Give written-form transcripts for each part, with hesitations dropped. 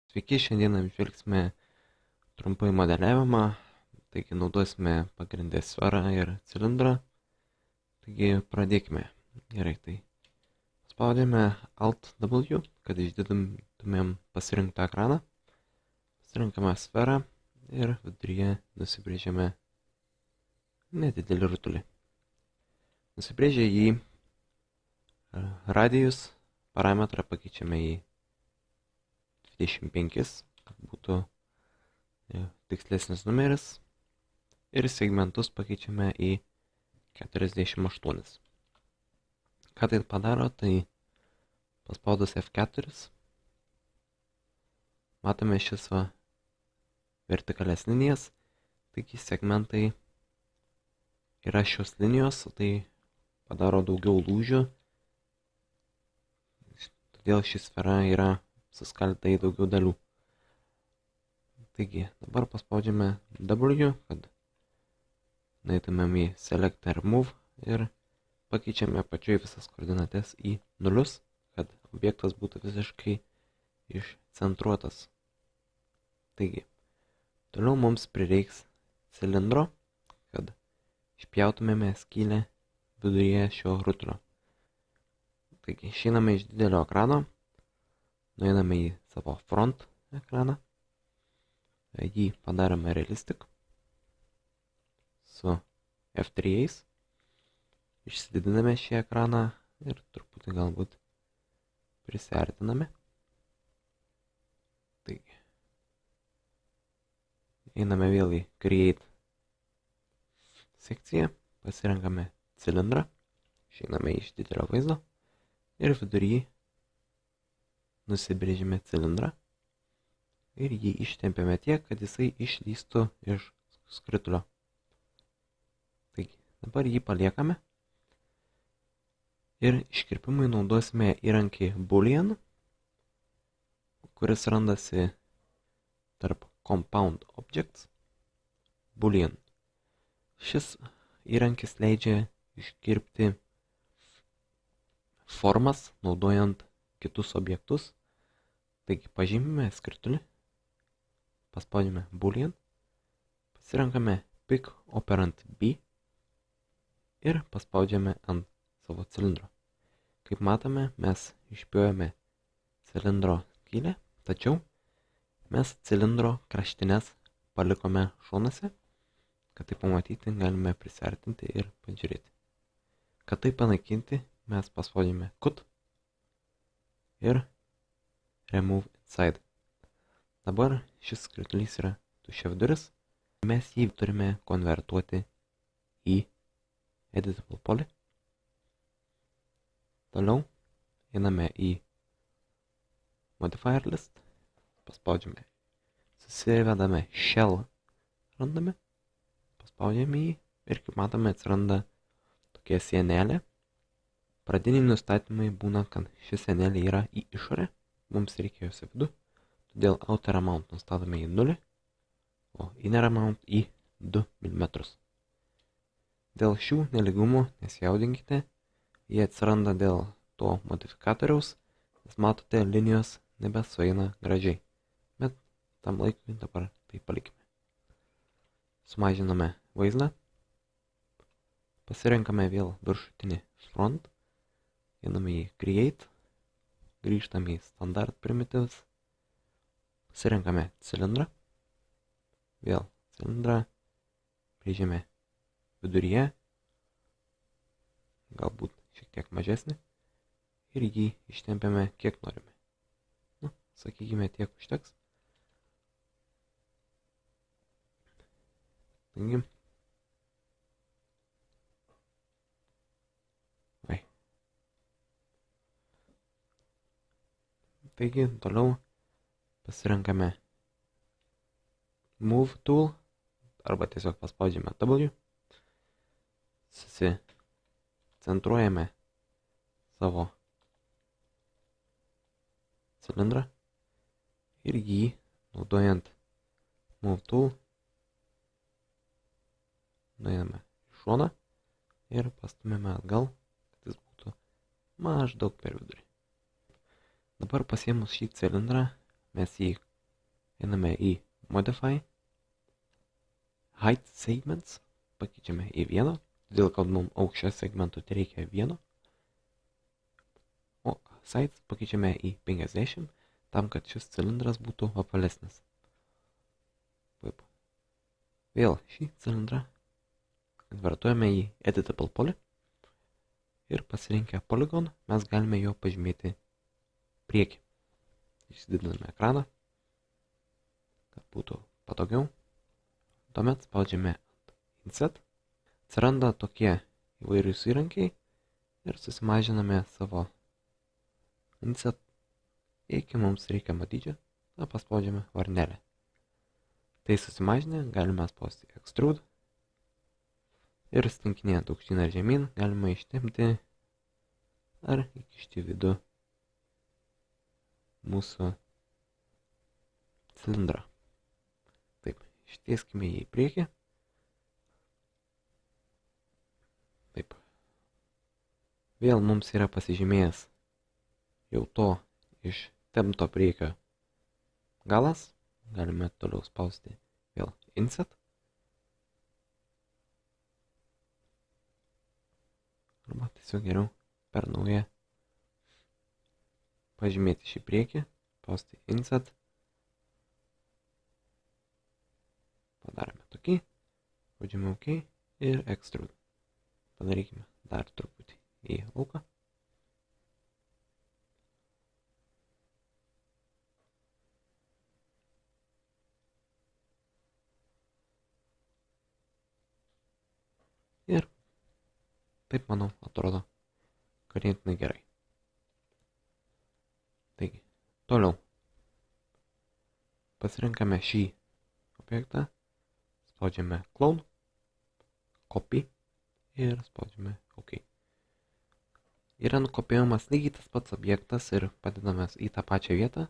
Sveiki, šiandien apžvelgsime trumpai modeliavimą, taigi naudosime pagrindę sferą ir cilindrą. Taigi pradėkime. Gerai, tai spaudėme Alt W, kad išdidintumėm pasirinktą ekraną. Pasirinkame sferą ir viduryje nusibrėžiame nedidelį rutulį. Nusibrėžę jį radijus parametrą pakeičiame į 25, kad būtų tikslesnis numeris, ir segmentus pakeičiame į 48. Ką tai padaro, tai paspaudus F4 matome šis vertikalias linijas, taigi segmentai yra šios linijos, tai padaro daugiau lūžių, todėl ši sfera yra suskaldyta į daugiau dalių. Taigi, dabar paspaudžiame W, kad nueitumėm į Select ir Move ir pakeičiame pačioj visas koordinates į nulius, kad objektas būtų visiškai išcentruotas. Taigi, toliau mums prireiks cilindro, kad išpjautumėme skylę viduryje šio rutulio. Taigi, išeiname iš didelio ekrano, nueiname į savo front ekraną, jį padarome realistic su F3, išsididiname šį ekraną ir truputį galbūt prisiartiname. Taigi, einame vėl į Create sekciją, pasirenkame cilindrą, išeiname iš didelio vaizdo ir viduryje nusibrėžime cilindrą ir jį ištempėme tiek, kad jisai išlįstų iš skritulio. Taigi, dabar jį paliekame ir iškirpimui naudosime įrankį Boolean, kuris randasi tarp Compound Objects. Boolean. Šis įrankis leidžia iškirpti formas naudojant kitus objektus. Taigi pažymime skritulį, paspaudžiame Boolean, pasirenkame Pick Operand B ir paspaudžiame ant savo cilindro. Kaip matome, mes išpjojame cilindro skylę, tačiau mes cilindro kraštines palikome šonuose. Kad tai pamatyti, galime prisiartinti ir pažiūrėti. Kad tai panaikinti, mes paspaudžiame Cut ir Remove Inside. Dabar šis skritulys yra tuščiaviduris. Mes jį turime konvertuoti į Editable Poly. Toliau einame į Modifier List, paspaudžiame, susivedame Shell, randame, paspaudžiame jį ir kaip matome atsiranda tokia sienelė. Pradiniai nustatymai būna, kad ši sienelė yra į išorę, mums reikia jos į vidų, todėl Outer Amount nustatome į 0, o Inner Amount į 2 mm. Dėl šių nelygumų nesijaudinkite, jie atsiranda dėl to modifikatoriaus, nes matote, linijos nebesueina gražiai, bet tam laikui dabar tai palikime. Sumažiname vaizdą, pasirenkame vėl viršutinį front, einame į Create, grįžtame į Standard Primitives, pasirenkame cilindrą, vėl cilindrą, brėžiame viduryje, galbūt šiek tiek mažesnį, ir jį ištempiame kiek norime. Sakykime, tiek užteks. Taigi, toliau pasirenkame Move Tool arba tiesiog paspaudžiame W, susicentruojame savo cilindrą ir jį naudojant Move Tool nueiname į šoną ir pastumėme atgal, kad jis būtų maždaug per vidurį. Dabar pasiėmus šį cilindrą, mes jį einame į Modify, Height Segments, pakeičiame į 1, todėl kad mums aukščio segmentų tai reikia 1, o Size pakeičiame į 50, tam, kad šis cilindras būtų apvalesnis. Taip. Vėl šį cilindrą konvertuojame į Editable Poly ir pasirinkę Polygon mes galime jo pažymėti priekį. Išsididiname ekraną, kad būtų patogiau. Tuomet spaudžiame Insert. Atsiranda tokie įvairius įrankiai ir susimažiname savo Insert iki mums reikiamo dydžio. Paspaudžiame varnelę. Tai susimažinę galime spausti Extrude ir slinkinėjant aukštyn ar žemyn galima ištempti ar įkišti vidų mūsų cilindrą. Taip, ištieskime jį į priekį. Taip. Vėl mums yra pasižymėjęs jau to ištempto priekio galas. Galime toliau spausti vėl Insert. Arba tiesiog geriau per naują pažymėti šį priekį, spausti Insert. Padarome tokį, spaudžiame OK ir Extrude. Padarykime dar truputį į lauką. Ir taip, manau, atrodo ganėtinai gerai. Taigi, toliau pasirinkame šį objektą, spaudžiame Clone, Copy ir spaudžiame OK. Yra nukopijuojamas lygiai tas pats objektas ir padedamas į tą pačią vietą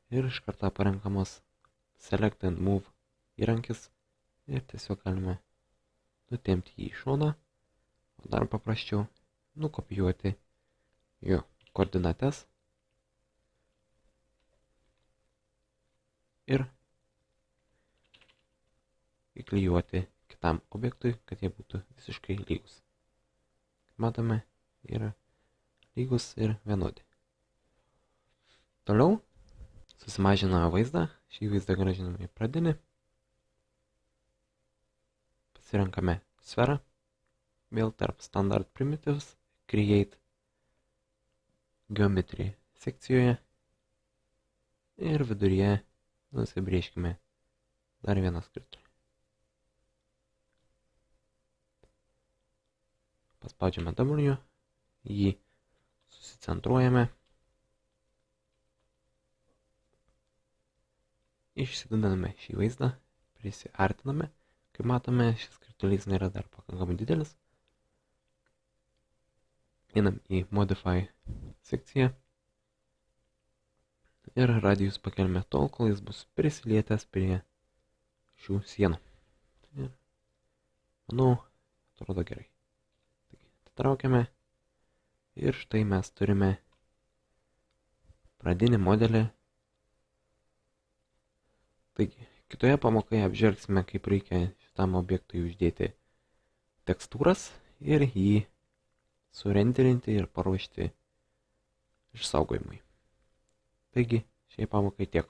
ir iš karto parenkamas Select and Move įrankis ir tiesiog galime nutempti jį į šoną, o dar paprasčiau nukopijuoti jo koordinates ir įklijuoti kitam objektui, kad jie būtų visiškai lygus. Kaip matome, yra lygus ir vienodi. Toliau susimažiname vaizdą, šį vaizdą grąžiname į pradinį. Pasirenkame sferą, vėl tarp Standard Primitives, Create Geometry sekcijoje ir viduryje nusibrėžkime dar vieną skirtulį. Paspaudžiame W, jį susicentruojame, išsididiname šį vaizdą, prisiartiname. Kaip matome, šis skirtulys nėra dar pakankamai didelis. Einam į Modify sekciją ir radijus pakeliame tol, kol jis bus prisilietęs prie šių sienų. Ir, manau, atrodo gerai. Taigi, atitraukiame ir štai mes turime pradinį modelį. Taigi, kitoje pamokoje apžvelgsime, kaip reikia šitam objektui uždėti tekstūras ir jį surenderinti ir paruošti išsaugojimui. Taigi, šiai pamokai tiek.